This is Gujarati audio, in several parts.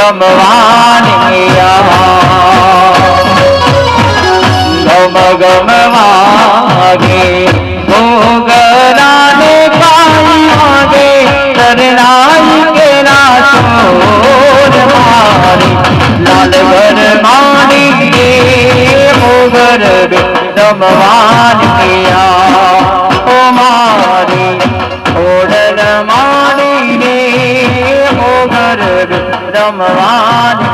રમવાની ગમ ગમ વાગે મોગરાને પાઈ વાગે તરનાઈ કેરા ચોર મારી લાલ ઘર માણી મોગર રમવાની ઓ મારી ઓડર માણી રે મોગર રમવાની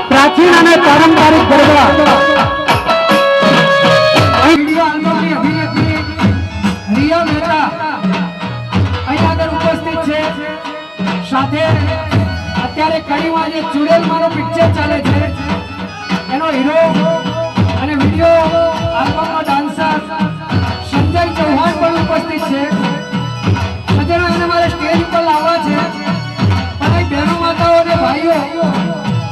પ્રાચીન અને પારંપરિક ગરબા રિયા મહેતા અહીંયા આગળ ઉપસ્થિત છે. સાથે અત્યારે કડીમાં જે ચુડેલ મારો પિક્ચર ચાલે છે એનો હીરો અને વિડીયો આલ્બમનો ડાન્સર સંજય ચૌહાણ પણ ઉપસ્થિત છે. સજ્જનો એને મારે સ્ટેજ ઉપર લાવવા છે. અને બહેનો માતાઓ અને ભાઈઓ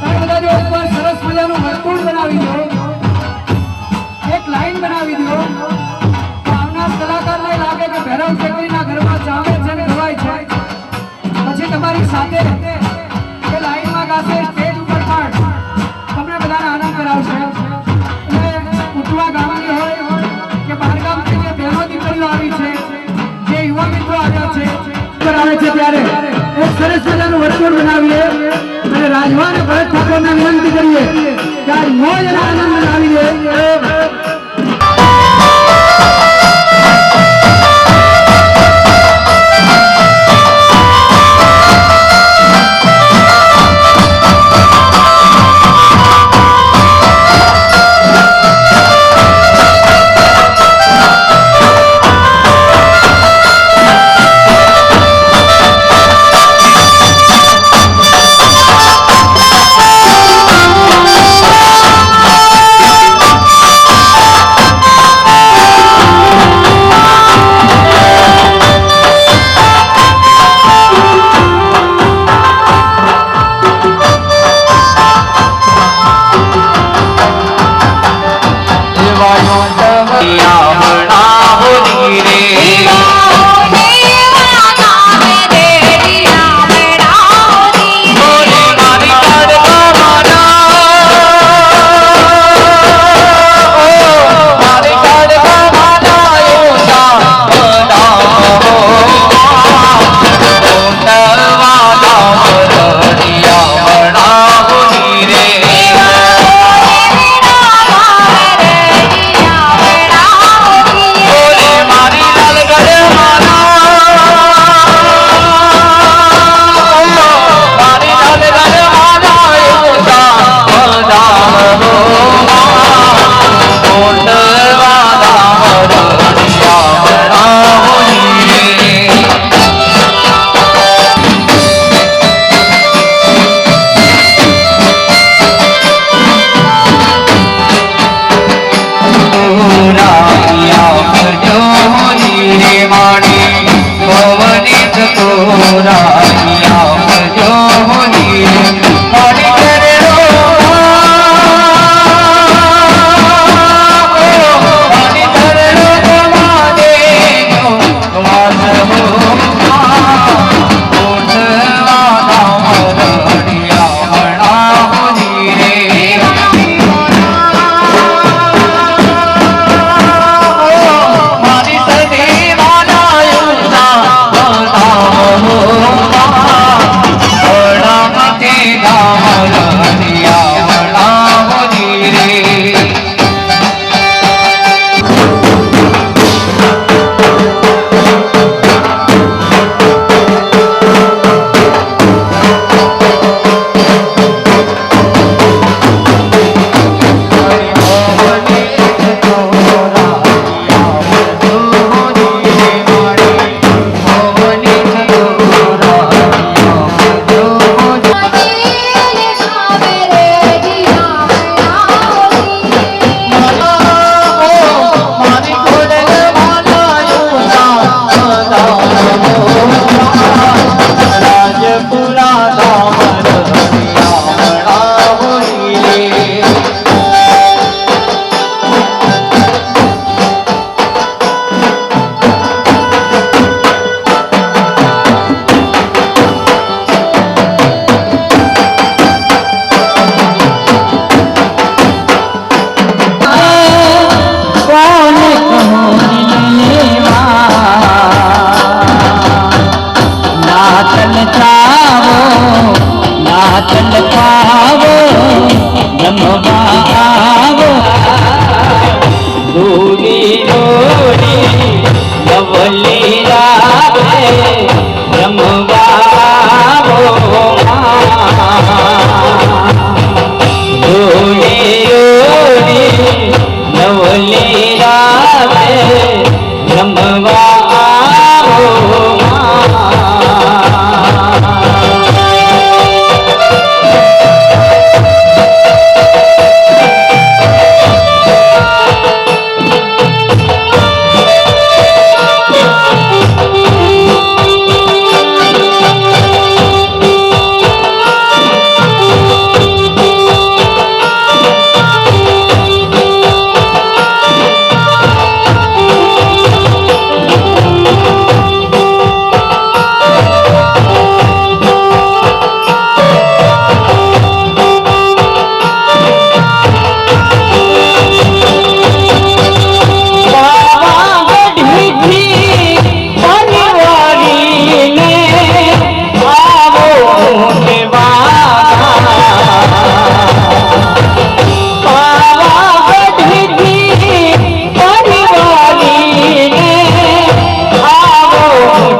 તમે બધા જો એકવાર સરસ મજાનું વર્તુળ બનાવી દો, એક લાઈન બનાવી દો, તો આવનાર કલાકારને લાગે કે ભૈરવ ટેકરીના ઘરમાં ચાલે છે ને ગવાય છે. પછી તમારી સાથે એ લાઈનમાં ગાશે, સ્ટેજ ઉપર પણ તમને બધાને આનંદ કરાવશે. એટલે ઉઠવા ગામની હોય કે બહારગામથી જે બહેનો દીકરીઓ આવી છે, જે યુવા મિત્રો આવ્યા છે આવે છે ત્યારે એક સરસ મજાનું વર્તુળ બનાવીએ અને રાજભા અને ભરત ઠાકોરને વિનંતી કરીએ કે આ મોજ અને આનંદ બનાવીએ.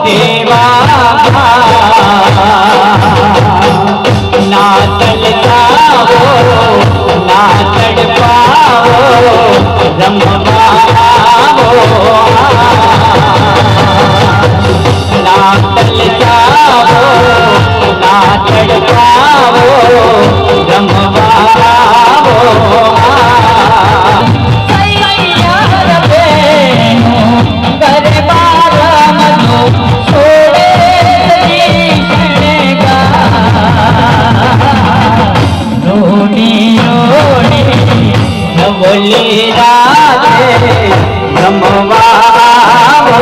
देवा ना तड़पाओ ना तड़पाओ रमवाओ ना तड़पाओ ना तड़पाओ रमवाओ बोली राधे रमवाओ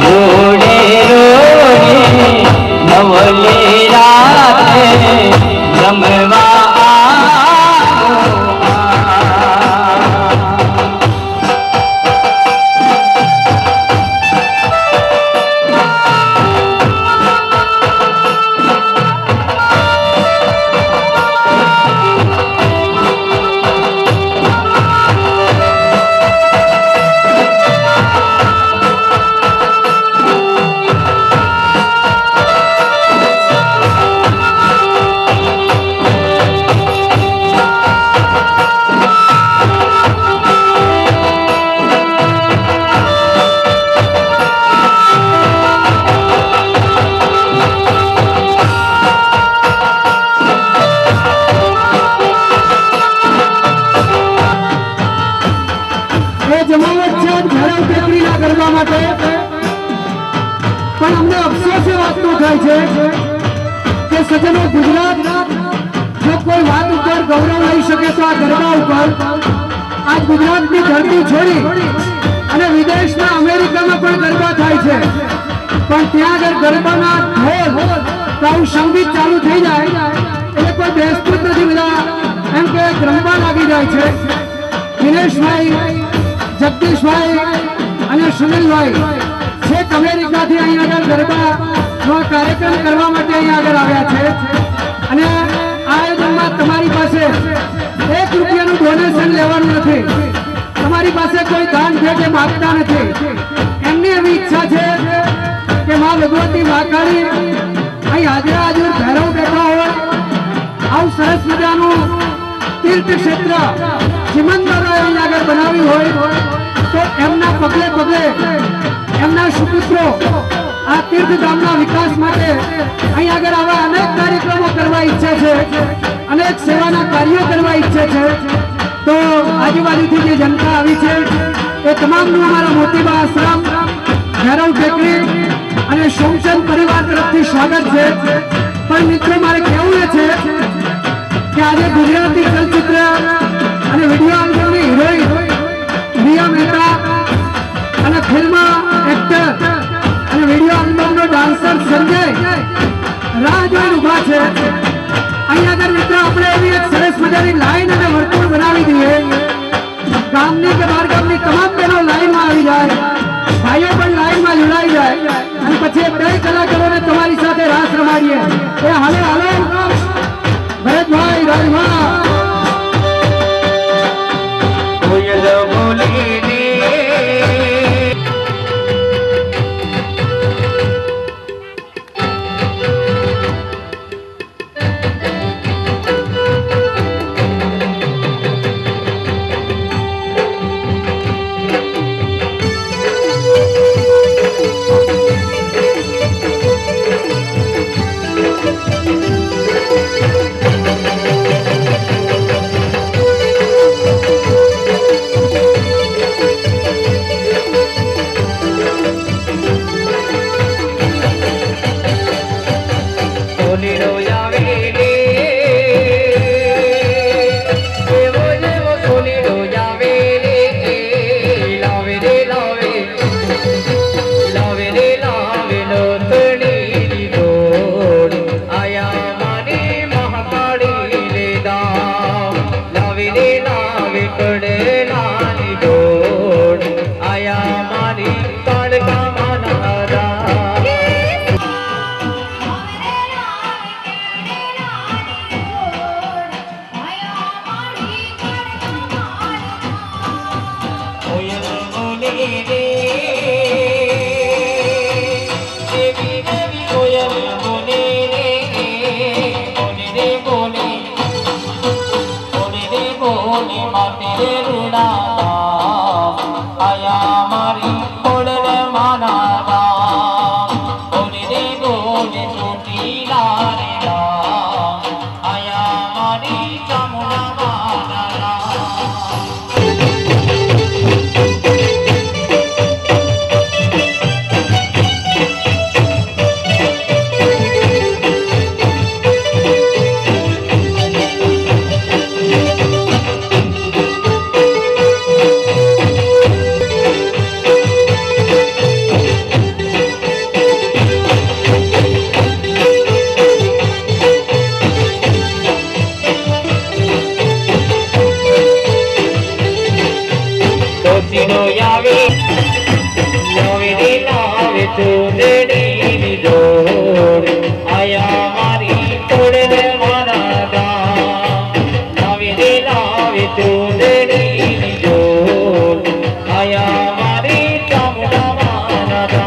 रोड़े रोड़े नवली राधे रमवाओ પણ અમને અફસોસ એ વાતનો થાય છે કે સજ્જનો ગુજરાત જો કોઈ વાત ઉપર ગૌરવ લઈ શકે તો આ ગરબા ઉપર આજ ગુજરાતની ધરતી છોડી અને વિદેશના અમેરિકામાં પણ ગરબા થાય છે પણ ત્યાં આગળ ગરબાના ઢોલ તો આવું સંગીત ચાલુ થઈ જાય એટલે કોઈ બેસતું જ નથી બધા એમ કે રમવા લાગી જાય છે દિનેશભાઈ જગદીશભાઈ અને સુનિલભાઈ છેક અમેરિકાથી અહીં આગળ ગરબાનો કાર્યક્રમ કરવા માટે અહીં આગળ આવ્યા છે અને આયોજનમાં તમારી પાસે ₹1 ડોનેશન લેવાનું નથી, તમારી પાસે કોઈ દાન ભેટ માંગતા નથી. એમની એવી ઈચ્છા છે કે માં ભગવતી મહાકાળી અહીં હાજરા હાજર ભૈરવ બેઠા હોય આવું સરસ મજાનું તીર્થ ક્ષેત્ર ચિમનદારોએ અહીં આગળ બનાવ્યું હોય તો એમના પગલે પગલે એમના સુપુત્રો આ તીર્થધામના વિકાસ માટે અહીં આગળ આવા અનેક કાર્યક્રમો કરવા ઈચ્છે છે, અનેક સેવાના કાર્યો કરવા ઈચ્છે છે. તો આજુબાજુથી જે જનતા આવી છે એ તમામનું અમારા મોતીબા આશ્રમ, ભૈરવ ટેકરી અને સોમચંદ પરિવાર તરફથી સ્વાગત છે. પણ મિત્રો મારે કહેવું એ છે કે આજે ગુજરાતી ચલચિત્ર અને વિડીયો આલ્બમની હિરોઈન રિયા મહેતા અને ફિલ્મ એક્ટર અને વિડીયો આલ્બમનો ડાન્સર સંજય રાહ જોઈને ઉભા છે. અહીં આગળ મિત્રો આપણે એવી એક સરસ મજાની લાઈન અને વર્તુળ બનાવી દઈએ, ગામની કે બહાર ગામની તમામ બહેનો લાઈનમાં આવી જાય, ભાઈઓ પણ લાઈનમાં જોડાઈ જાય અને પછી બે કલાકારોને તમારી સાથે રાસ રમાડીએ. એ હાલો હાલો ભરતભાઈ રાજભા કોયલ બોલીને Baby ચોટીલા ગામ આયા મારી ખોડલે માના ગામ બોલે રે બોલે ચોટીલા રે ગામ આયા મારી ચામુંડા માના ગામ Tino yavi, yavi di navi tu de di dor, aya mari tode de manada, yavi di navi tu de di dor, aya mari chamuda manada.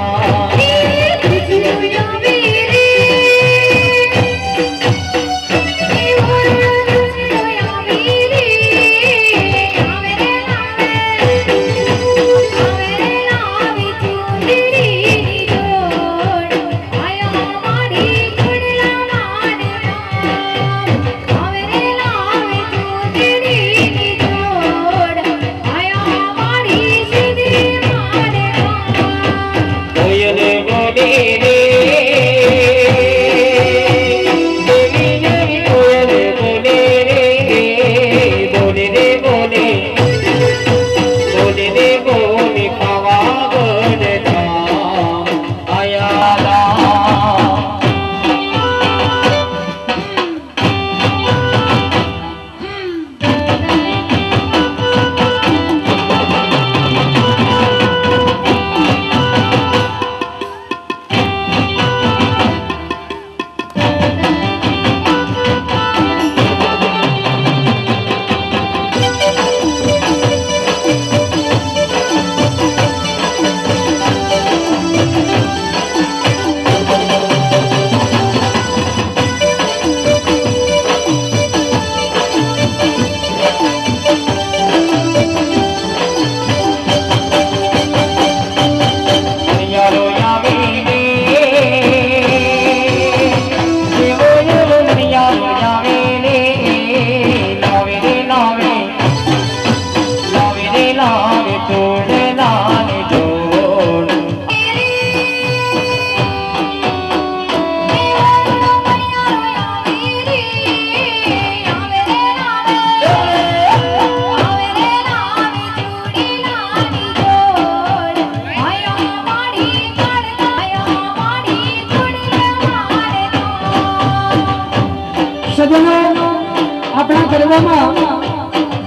આપણા ગરબામાં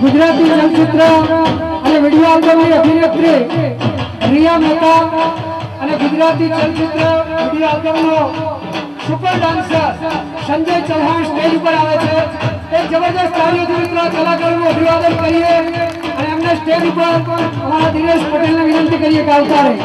ગુજરાતી ચલચિત્ર અને વિડીયો આલ્બમની અભિનેત્રી રિયા મહેતા અને ગુજરાતી ચલચિત્ર વિડીયો આલ્બમનો super dancer Sanjay Chauhan stage ઉપર આવે છે. એક જબરદસ્ત તાળીઓથી મિત્રો કલાકારોનું અભિવાદન કરીએ અને એમને સ્ટેજ ઉપર અમારા દિનેશ પટેલને વિનંતી કરીએ કે આવતા રહે.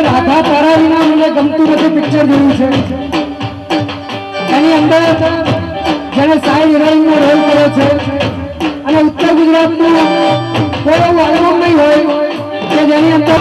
રાધા તારા વિના મને ગમતું નથી પિક્ચર જોયું છે. એની અંદર જેને સાઈડ હિરોઈનનો રોલ કર્યો છે અને ઉત્તર ગુજરાતનું કોઈ એવું આલ્બમ નહીં હોય કે જેની અંદર